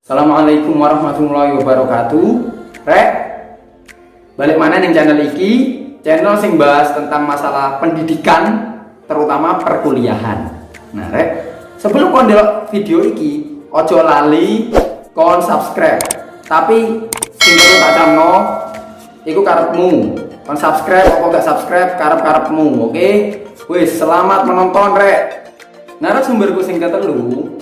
Assalamualaikum warahmatullahi wabarakatuh. Rek, balik mana nih channel iki? Channel sing bahas tentang masalah pendidikan, terutama perkuliahan. Nah, Rek, sebelum kon ndelok video iki, ojo lali kon subscribe. Tapi sing perlu tak camno, iku karepmu. Kon subscribe apa gak subscribe karep-karepmu, oke? Wis, selamat menonton, Rek. Narasumberku sing ketelu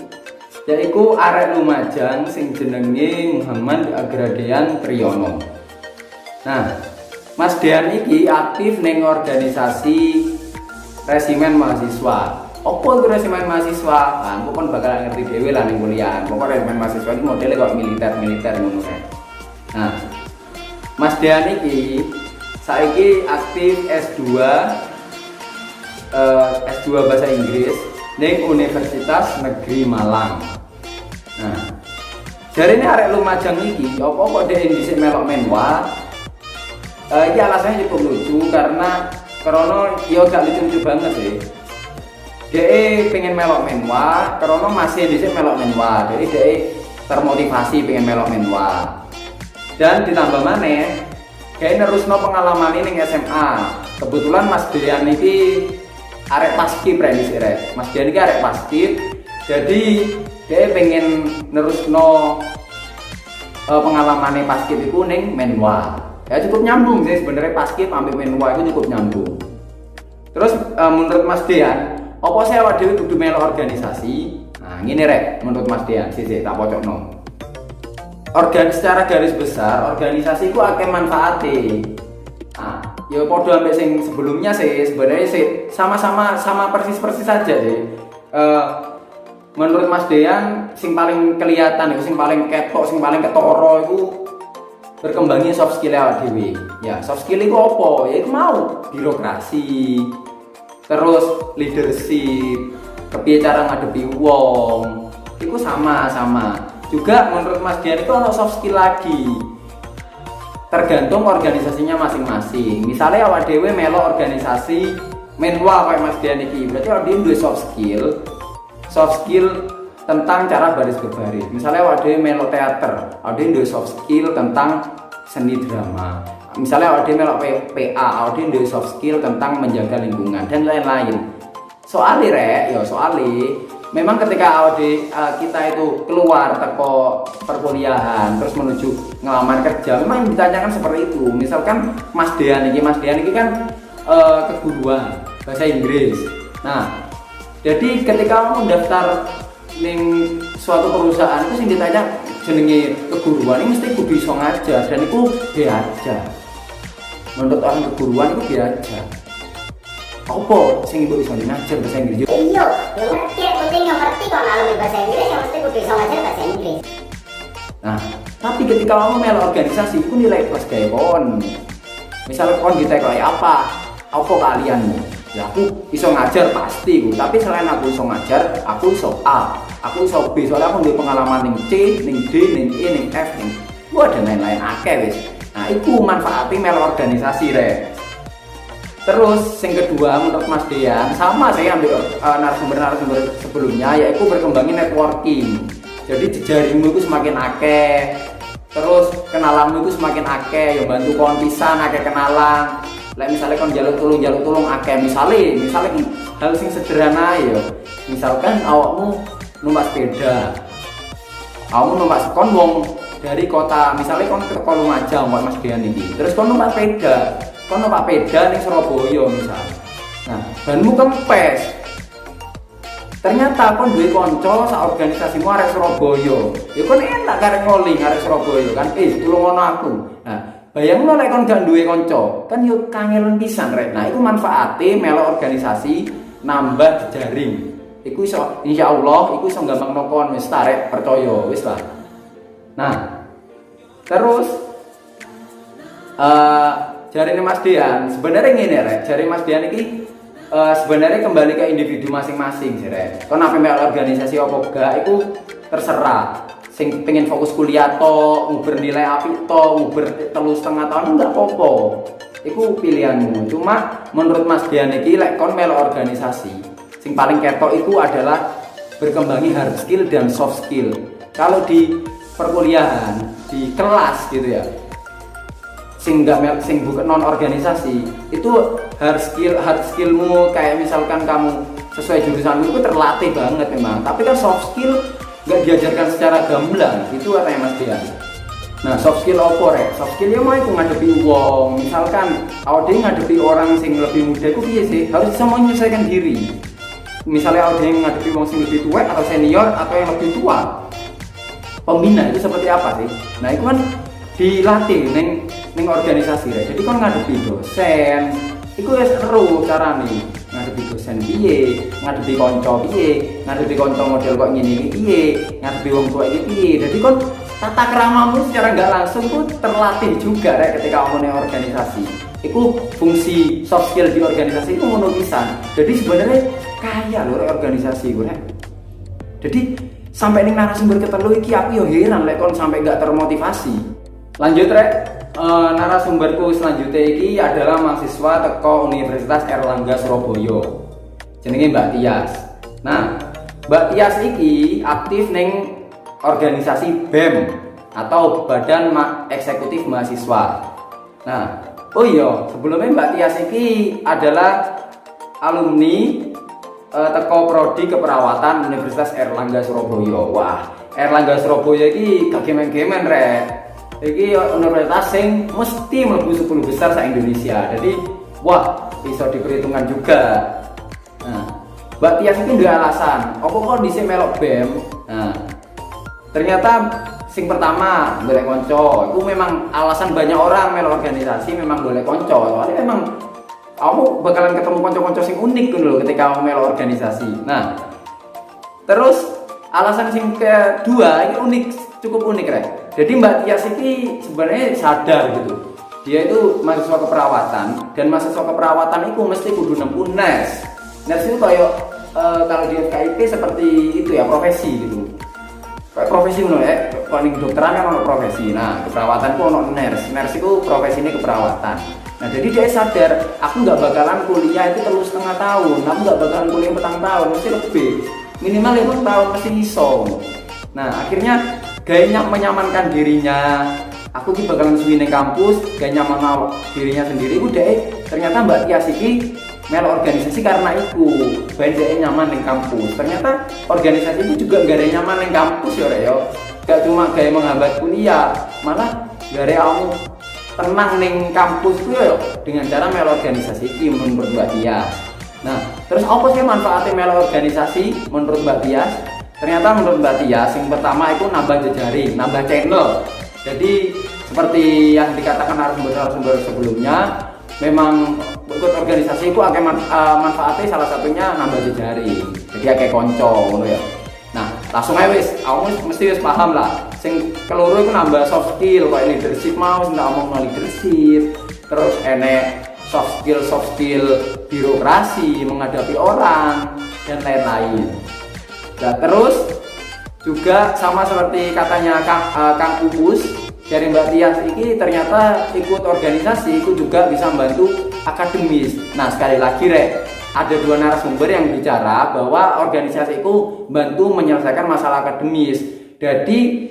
yaiku arek Lumajang sing jenenge Muhammad Agradean Triyono. Nah, Mas Dean iki aktif ning organisasi resimen mahasiswa. Apa itu resimen mahasiswa? Nah, aku kan bakal ngerti dhewe lah ning kuliah. Pokoknya resimen mahasiswa iki modele kok militer ngono kae. Nah, Mas Dean iki saiki aktif S2 bahasa Inggris ning Universitas Negeri Malang. Nah, dari ini arek Lumajang iki, apa kok dia dhisik melok menwa? Iki alasannya cukup lucu karena yo gak lucu banget sih. Dia pengen melok menwa, karena masih dhisik melok menwa. Jadi dia termotivasi pengen melok menwa. Dan ditambah maneh, kayak nerusno pengalaman ini SMA. Kebetulan Mas Dean iki arek paskib rek. Mas Dean iki arek paskib. Jadi dia pengen nerusno pengalamannya paskib itu ning menwa. Ya cukup nyambung sih sebenarnya paskib ambil menwa itu cukup nyambung. Terus menurut Mas Dean, apa sih awak dhewe kudu melu organisasi? Nah, ngene rek, menurut Mas Dean, sik tak pocokno. Secara garis besar, organisasi itu akeh manfaate. Nah, ya podo ambek sing sebelumnya sih sebenarnya sih sama persis saja sih. Menurut Mas Dean, sing paling kelihatan itu, sing paling ketok, sing paling ketoro itu berkembangnya soft skill awak dhewe. Ya, soft skill itu apa? Ya itu mau birokrasi, terus leadership, kepiye cara ngadepi wong. Itu sama. Juga menurut Mas Dean itu ada soft skill lagi. Tergantung organisasinya masing-masing. Misalnya awak dhewe melo organisasi menwa kayak Mas Dean iki, berarti awak dhewe duwe soft skill tentang cara baris berbaris. Misalnya awak dhewe melo teater, awak dhewe duwe soft skill tentang seni drama. Misalnya awak dhewe melo PA, awak dhewe duwe soft skill tentang menjaga lingkungan dan lain-lain. Soalnya memang ketika kita itu keluar teko perkuliahan terus menuju ngelamar kerja, memang ditanyakan seperti itu. Misalkan Mas Dean ini kan keguruan bahasa Inggris. Nah, jadi ketika kamu daftar ning suatu perusahaan itu sing ditanya jenenge keguruan ini mesti kudu iso ngajar dan itu diajar. Menurut orang keguruan itu diajar. Apa sing ibu iso ngajar bahasa Inggris? Iya, yo ngerti, penting yang ngerti kok ngalami bahasa Inggris yang mesti kudu iso ngajar bahasa Inggris. Nah, tapi ketika kamu melu organisasi itu nilai plus kayak kon. Misalnya kon ditekoi apa keahlianmu? Ya aku iso ngajar pasti, tapi selain aku iso ngajar, aku iso A, aku iso B, soalnya aku punya pengalaman ning C, ning D, ning E, ning F, ning dan lain-lain akeh wis. Nah, itu manfaatnya melu organisasi rek. Terus yang kedua menurut Mas Dean, sama saya ambil narasumber sebelumnya, yaitu berkembangnya networking. Jadi jejaringmu itu semakin akeh, terus kenalanmu itu semakin akeh, yang bantu kon pisan akeh kenalan. Misalnya kon jaluk tulung akeh, misalnya hal sing sederhana ya. Misalkan awakmu numpak sepeda. Awakmu numpak kon wong dari kota, misalnya kon ke Lumajang buat Mas Dean iki. Terus kon numpak sepeda. Kon numpak sepeda ning Surabaya misal. Nah, banmu kempes. Ternyata kon duwe kanca sak organisasimu arek Surabaya. Ya kon enak karek ngoling arek Surabaya kan. Tulung ono aku. Nah, bayangno lek kon gak duwe kanca, kan yo kangelan pisan rek. Nah, iku manfaate melo organisasi nambah jejaring. Iku iso insyaallah iku iso gampang kon wis tarek percaya wis lah. Nah, terus jarine Mas Dean sebenarnya ngene rek. Jari Mas Dean iki sebenarnya kembali ke individu masing-masing sih rek. Kon ape melo organisasi apa gak iku terserah. Sing pengen fokus kuliah to, nguber nilai apik to, nguber 3,5 tahun enggak apa-apa. Iku pilihanmu. Cuma menurut Mas Dean iki lek kon melu organisasi, sing paling ketok itu adalah berkembangnya hard skill dan soft skill. Kalau di perkuliahan di kelas gitu ya, sing bukan non organisasi, itu hard skillmu kayak misalkan kamu sesuai jurusanmu itu terlatih banget memang. Tapi kan soft skill nggak diajarkan secara gamblang, itu katanya Mas Dian. Nah, soft skill apa rek? Soft skill ya mau itu ngadepi wong, misalkan dia ngadepi orang sing lebih muda itu piye sih? Harus bisa menyelesaikan diri. Misalnya dia ngadepi wong sing lebih tua atau senior atau yang lebih tua, pembina itu seperti apa sih? Nah, itu kan dilatih neng organisasi rek. Jadi kan ngadepi dosen, itu ya seru cara nih ngadepi dosen piye, ngadepi konco piye, ngadepi konco model kok ngene iki piye, ngadepi wong tua iki piye. Jadi kan tata keramamu secara nggak langsung tuh terlatih juga rek ketika kamu neng organisasi. Itu fungsi soft skill di organisasi itu ngono pisan. Jadi sebenarnya kaya loh organisasi gue. Jadi sampai ning narasumber ketelu iki aku yo heran lek kon sampai nggak termotivasi. Lanjut rek, narasumberku selanjutnya iki adalah mahasiswa teko Universitas Airlangga Surabaya. Jenenge Mbak Tias. Nah, Mbak Tias iki aktif ning organisasi BEM atau Badan Eksekutif Mahasiswa. Nah, oh iya, sebelumnya Mbak Tias iki adalah alumni teko prodi keperawatan Universitas Airlangga Surabaya. Wah, Airlangga Surabaya iki gak gemen-gemen rek. Iki universitas sing mesti mlebu 10 besar sa Indonesia. Jadi, wah, bisa diperhitungkan juga. Nah, Mbak Tias iki duwe alasan, apa kok dhisik melok BEM? Nah, ternyata sing pertama golek konco. Itu memang alasan banyak orang melok organisasi memang golek konco. Soalnya memang kamu bakalan ketemu konco-konco sing unik kan loh ketika kamu melok organisasi. Nah, terus alasan sing kedua ini unik, cukup unik rek. Jadi Mbak Tias ini sebenarnya sadar gitu. Dia itu mahasiswa keperawatan dan mahasiswa keperawatan itu mesti kudu nempuh NES. NES itu kayak kalau di FKIP seperti itu ya, profesi gitu. Kayak profesi menurut ya, kalau di dokteran kan ono profesi. Nah, keperawatan itu ono nurse. Nurse itu profesi ini keperawatan. Nah, jadi dia sadar, aku nggak bakalan kuliah itu 3,5 tahun. Aku nggak bakalan kuliah 4 tahun, mesti lebih. Minimal 5 tahun mesti iso. Nah, akhirnya gaya menyamankan dirinya. Aku ki bakalan suwi ning kampus, gaya nyaman dirinya sendiri. Udah ternyata Mbak Tias iki mel organisasi karena itu banyak nyaman di kampus. Ternyata organisasi itu juga gak ada nyaman di kampus ya rek yo. Gak cuma gaya menghambat kuliah, malah gak ada kamu tenang di kampus tuh yo dengan cara mel organisasi ini menurut Mbak Tias. Nah, terus apa sih manfaatnya mel organisasi menurut Mbak Tias? Ternyata menurut Mbak Tias yang pertama itu nambah jejaring, nambah channel. Jadi seperti yang dikatakan narasumber sebelumnya, memang ikut organisasi itu akan manfaatnya salah satunya nambah jejaring. Jadi kayak konco ngono ya. Nah, langsung aja wis, aku mesti wis paham lah. Sing keloro itu nambah soft skill kayak leadership mau ndak omong leadership. Terus enek soft skill birokrasi, menghadapi orang dan lain-lain. Nah, terus juga sama seperti katanya Kang Uus dari Mbak Tias ini, ternyata ikut organisasi itu juga bisa membantu akademis. Nah, sekali lagi rek, ada dua narasumber yang bicara bahwa organisasi itu bantu menyelesaikan masalah akademis. Jadi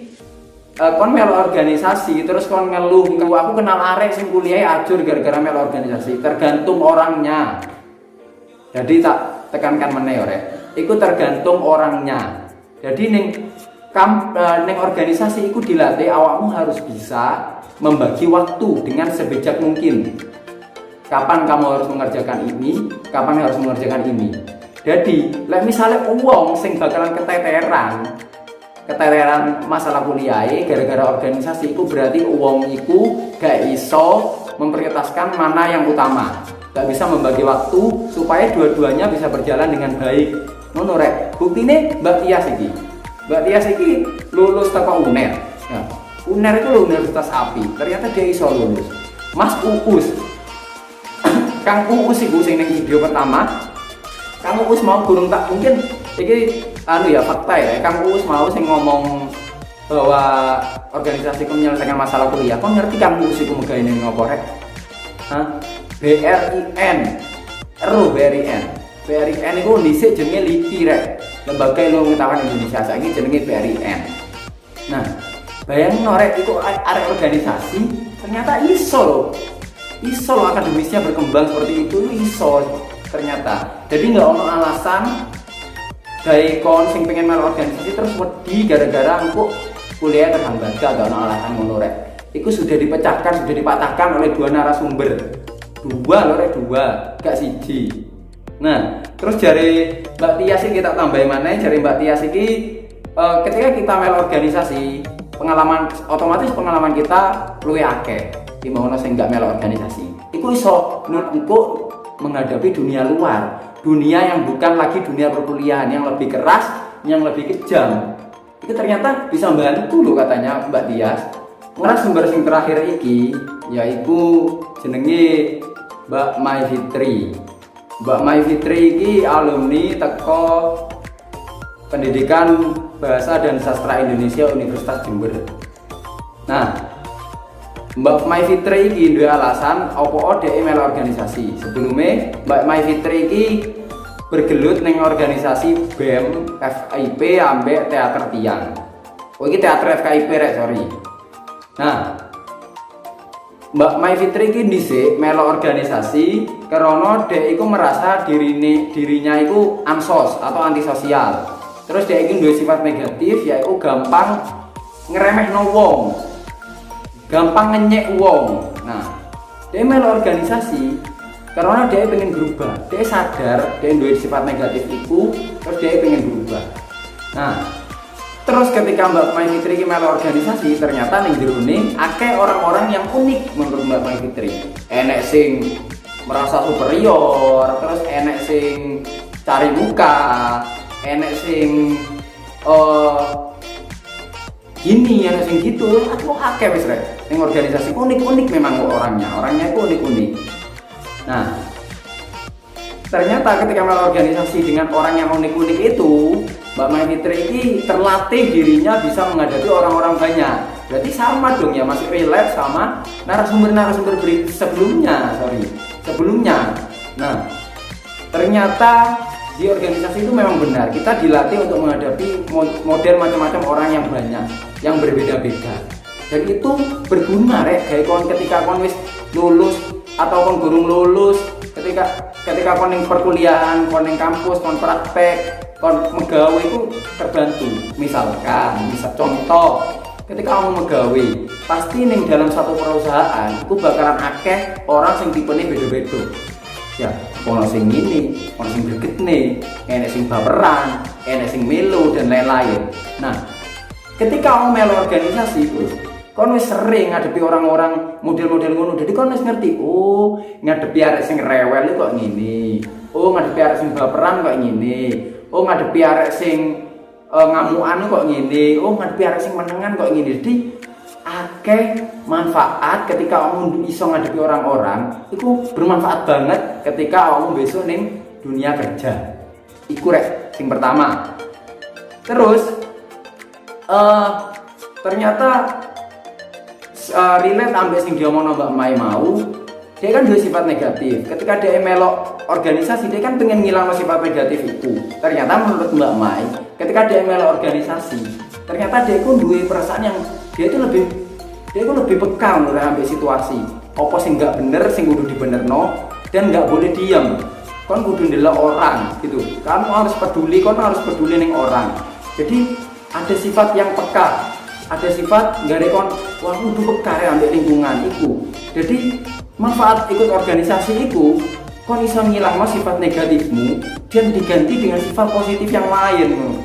kon melu organisasi terus kon ngeluh, aku kenal arek sing kuliah ajur gara-gara melu organisasi. Tergantung orangnya. Jadi tak tekankan meneh rek, itu tergantung orangnya. Jadi neng organisasi itu dilatih awakmu harus bisa membagi waktu dengan sebijak mungkin. Kapan kamu harus mengerjakan ini, kapan harus mengerjakan ini. Jadi, misalnya uang sing bakalan keteteran masalah kuliah gara-gara organisasi itu, berarti uang itu gak iso memprioritaskan mana yang utama. Gak bisa membagi waktu supaya dua-duanya bisa berjalan dengan baik. Ngono rek, buktine Mbak Tias iki. Mbak Tias iki lulus teko UNER. Nah, UNER itu loh Universitas API. Ternyata dia iso lulus. Mas Uus, Kang Uus iku sing ning video pertama. Kang Uus mau gurung tak mungkin iki fakta ya. Kang Uus mau sing ngomong bahwa organisasi menyelesaikan masalah kuliah. Kok ngerti Kang Uus iku megawe ning ngopo rek? Hah? BRIN. BRIN itu dhisik jenenge LIPI rek. Lembaga Ilmu Pengetahuan Indonesia, saiki jenenge BRIN. Nah, bayangin norek itu arek organisasi ternyata iso loh akademisnya berkembang seperti itu iso ternyata. Jadi nggak ono alasan gawe kon sing pengen melu organisasi terus wedi gara-gara engko kuliah terhambat. Gak ono alasan ngono rek. Iku sudah dipecahkan, sudah dipatahkan oleh dua narasumber. Dua, gak siji. Nah, terus jari Mbak Tias iki kita tambahin mana? Jari Mbak Tias iki ketika kita melu organisasi, pengalaman kita luwih akeh. Gimana sing gak melu organisasi? Iku iso engko menghadapi dunia luar, dunia yang bukan lagi dunia perkuliahan, yang lebih keras, yang lebih kejam. Itu ternyata bisa membantu loh katanya Mbak Tias. Narasumber sing terakhir iki yaitu jenenge Mbak Mai Fitri. Mbak Mai Fitri iki alumni teko Pendidikan Bahasa dan Sastra Indonesia Universitas Jember. Nah, Mbak Mai Fitri iki duwe alasan opo dhek melu organisasi. Sebelumnya Mbak Mai Fitri iki bergelut ning organisasi BEM FKIP ambek teater tiang. Oh iki teater FKIP rek, sorry. Nah, Mbak Mai Fitri iki dhisik melu organisasi karena dhek iku merasa dirinya iku ansos atau antisosial. Terus dhek iki duwe sifat negatif yaitu gampang ngeremehno wong. Gampang ngenyek wong. Nah, dia melu organisasi karena dia pengen berubah. Dia sadar dia duwe sifat negatif itu, terus dia pengen berubah. Nah, terus ketika Mbak Mai Fitri melu organisasi, ternyata ning jerone akeh orang-orang yang unik menurut Mbak Mai Fitri. Enek sing merasa superior, terus enek sing cari muka, enek sing gini ya sing gitu, aku akeh wis rek. Ning organisasi unik-unik memang orangnya itu unik-unik. Nah, ternyata ketika melakukan organisasi dengan orang yang unik-unik itu, Mbak Mai Fitri ini terlatih dirinya bisa menghadapi orang-orang banyak. Berarti sama dong ya, masih relate sama narasumber sebelumnya. Nah, ternyata di organisasi itu memang benar kita dilatih untuk menghadapi model macam-macam orang yang banyak, yang berbeda-beda. Dan itu berguna rek, ketika kon wis lulus atau kon gurung lulus, ketika kon ning perkuliahan, kon ning kampus, kon praktek, kon megawe itu terbantu. Misalkan contoh, ketika kamu megawe, pasti ning dalam satu perusahaan itu bakalan akeh orang sing tipene beda-beda. Ya, ono sing ngene, ono sing gregetne, enek sing baperan, enek sing melo dan lain-lain. Nah, ketika kamu melu organisasi itu, kon wis sering ngadepi orang-orang model-model ngono. Jadi kon wis ngerti, oh, ngadepi arek sing rewel kok ngene. Oh, ngadepi arek sing baperan kok ngene. Oh, ngadepi arek sing ngamukan kok ngene. Oh, ngadepi arek sing menengan kok ngene. Jadi akeh manfaat ketika kamu iso ngadepi orang-orang, itu bermanfaat banget ketika kamu besok ning dunia kerja. Iku rek sing pertama. Terus ternyata relate ambek sing diomongno Mbak Mai mau, dia kan duwe sifat negatif. Ketika dia melok organisasi, dia kan pengen ngilangno sifat negatif itu. Ternyata menurut Mbak Mai, ketika dia melok organisasi, ternyata dia itu duwe perasaan yang dia itu lebih peka menurut ambek situasi. Apa sing nggak bener, sing kudu dibenerno, dan nggak boleh diam. Kon kudu ndelok orang gitu. Kamu harus peduli, kon harus peduli ning orang. Jadi ada sifat yang peka, ada sifat nggak rekon, wah kudu peka ya ambek lingkungan iku. Jadi manfaat ikut organisasi iku, kon iso ngilangno sifat negatifmu dan diganti dengan sifat positif yang lain.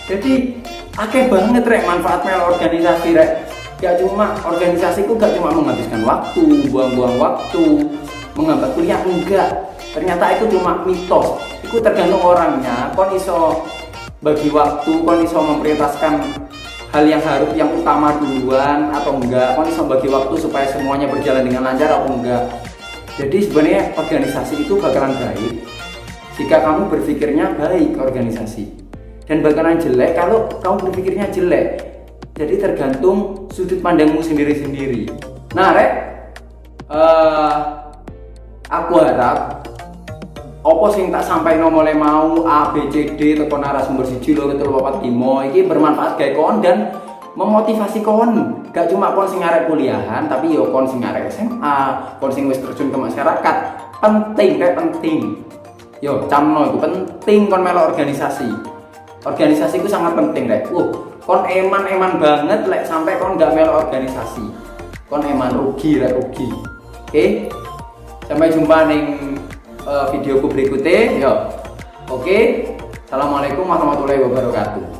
Jadi akeh banget rek manfaat melu organisasi rek. Gak cuma organisasiku gak cuma menghabiskan waktu, buang-buang waktu, menghambat kuliah, enggak. Ternyata itu cuma mitos. Itu tergantung orangnya. Kon iso bagi waktu, kon iso memprioritaskan hal yang utama duluan atau enggak. Kon iso bagi waktu supaya semuanya berjalan dengan lancar atau enggak. Jadi sebenarnya organisasi itu bakalan baik jika kamu berpikirnya baik organisasi, dan bakalan jelek kalau kamu berpikirnya jelek. Jadi tergantung sudut pandangmu sendiri-sendiri. Nah rek, aku harap apa sing tak sampai mulai mau A, B, C, D teko narasumber 1, 2, 3, 4, 5 iki bermanfaat gawe kon dan memotivasi kon, gak cuma kon sing arek kuliahan, tapi yo kon sing arek SMA, kon sing wis terjun ke masyarakat. Penting, kayak penting. Yo, camno itu penting kon melok organisasi. Organisasi itu sangat penting, rek. Kon eman banget lek sampai kon gak melok organisasi. Kon eman rugi, rek, rugi. Oke? Sampai jumpa ning videoku berikutnya. Yo. Oke. Assalamualaikum warahmatullahi wabarakatuh.